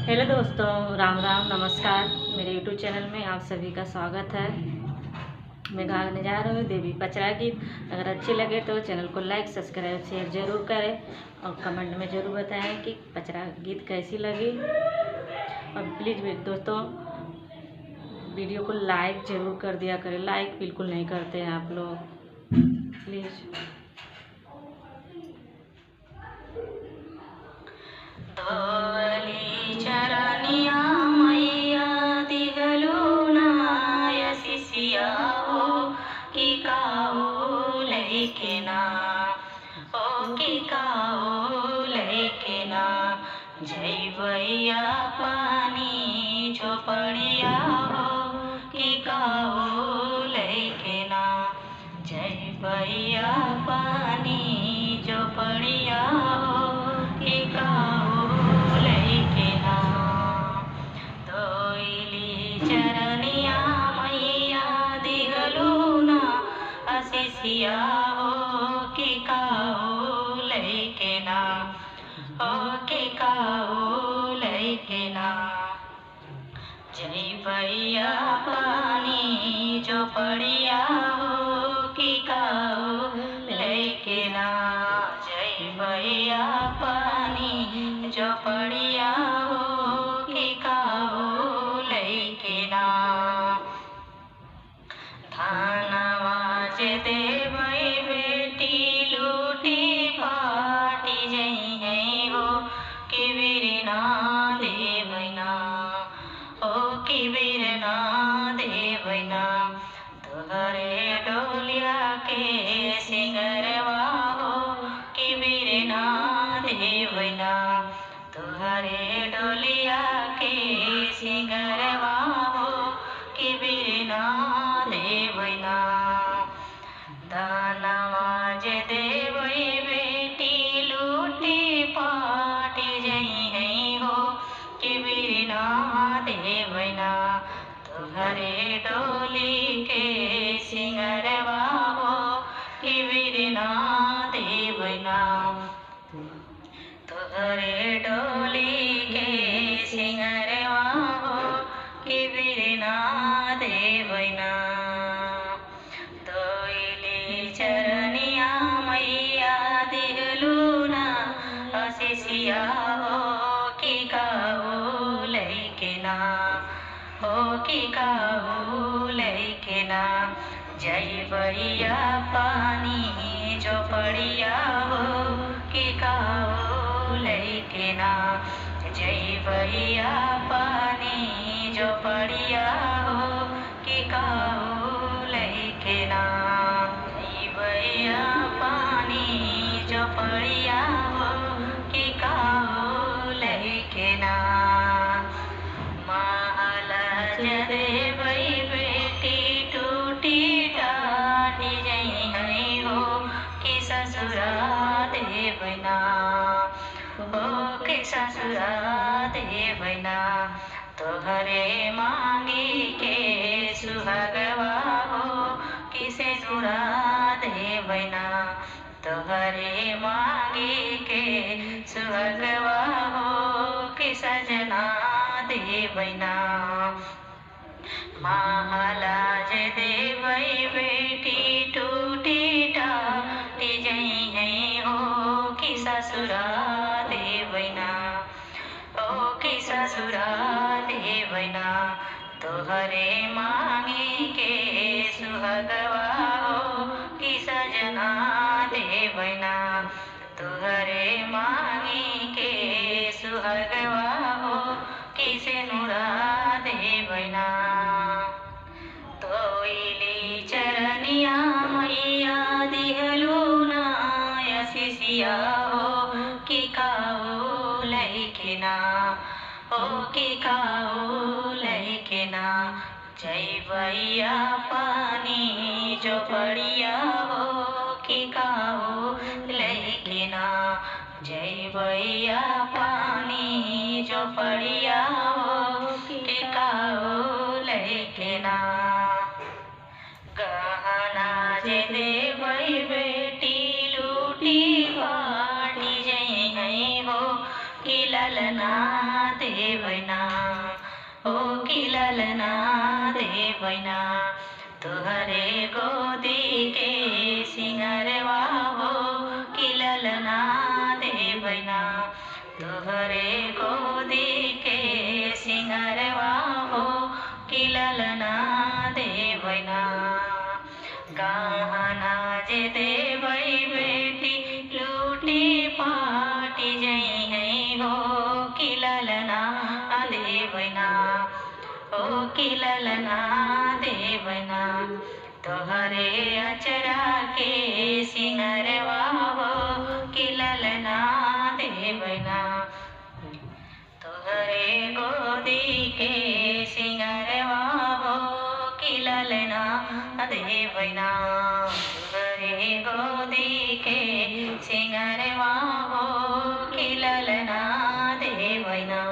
Hello दोस्तों, राम राम नमस्कार। मेरे यूट्यूब चैनल में आप सभी का स्वागत है। मैं गाने जा रही हूँ देवी पचरा गीत। अगर अच्छे लगे तो चैनल को लाइक सब्सक्राइब शेयर ज़रूर करें और कमेंट में ज़रूर बताएं कि पचरा गीत कैसी लगी। और प्लीज़ दोस्तों वीडियो को लाइक ज़रूर कर दिया करें। लाइक बिल्कुल नहीं करते हैं आप लोग, प्लीज़। धोवली चरनिया मैया दिगलू नाय शिष्या हो कि काऊ लैके ना, ओ कि काऊ लैके ना। जैबैया पानी झोपड़िया हो कि काऊ लैके ना। जैबैया पानी झोपड़िया हो कि काऊ लैके ना। धोइली चरनिया मैया दिगलू ना अशिष्या हो कि काऊ लैके ना, हो कि काऊ लैके ना। जैबैया पानी झोपड़िया हो कि काऊ लैके ना। जैबैया पानी झोपड़िया हो कि काऊ लैके ना। धानवा जे देबै बेटी लूटी पाटी जइहे हो कि बिरना देबै ना, ओ कि बिरना देबै ना। तोहरे डोलिया के सिंगरवा हो कि बिरना देबै ना। तोहरे डोलिया के सिंगरवा हो कि बिरना देबै ना। दानवा जे देबै बेटी लूटी पाटी जइहे हो कि बिरना देबै ना। तोहरे डोली के सिंगरवा हो कि बिरना देबै ना। तोहरे डोली के सिंगरवा हो कि बिरना देबै ना। धोइली चरनिया मैया दिगलू ना अशिष्या हो कि काऊ लैके ना, हो कि काऊ लैके ना। जैबैया पानी झोपड़िया हो कि काऊ लैके ना। जैबैया पानी झोपड़िया हो कि काऊ लैके ना। जैबैया पानी झोपड़िया हो कि काऊ लैके ना। देबै बेटी टूटी टाटी जइहे हो कि ससुरा देबै ना, हो कि ससुरा देबै ना। तोहरे मांगी के सुहागवा हो कि सेनुरा देबै ना। तोहरे मांगी के सुहागवा हो कि सजना देबै ना। माला जे देबै बेटी टूटी टाटी जइहे हो कि ससुरा देबै ना, ओ कि ससुरा देबै ना। तोहरे मांगी के सुहागवा हो कि सजना देबै ना। तोहरे मांगी के सुहागवा हो कि सेनुरा देबै ना। धोइली चरनिया मैया दिगलू ना अशिष्या हो कि काऊ लैके ना, हो कि काऊ लैके ना। जैबैया पानी झोपड़िया हो कि काऊ लैके ना। जैबैया पानी झोपड़िया हो कि काऊ लैके ना। गहना जे देबै बेटी लूटी पाटी जइहे हो कि ललना देवैना हो कि ललना देवैना तोहरे गोदी के सिंगरवा हो कि ललना देवैना तोहरे गोदी के सिंगरवा हो कि ललना देवैना गहना जे देवै बेटी लूटी पाटी जई है हो कि ललना देवैना हो कि ललना देवैना तोहरे अचरा के सिंगरवा हो कि ललना देवैना तोहरे गोदी के सिंगरवा हो कि ललना देवैना तोहरे गोदी के सिंगरवा हो कि ललना देवैना।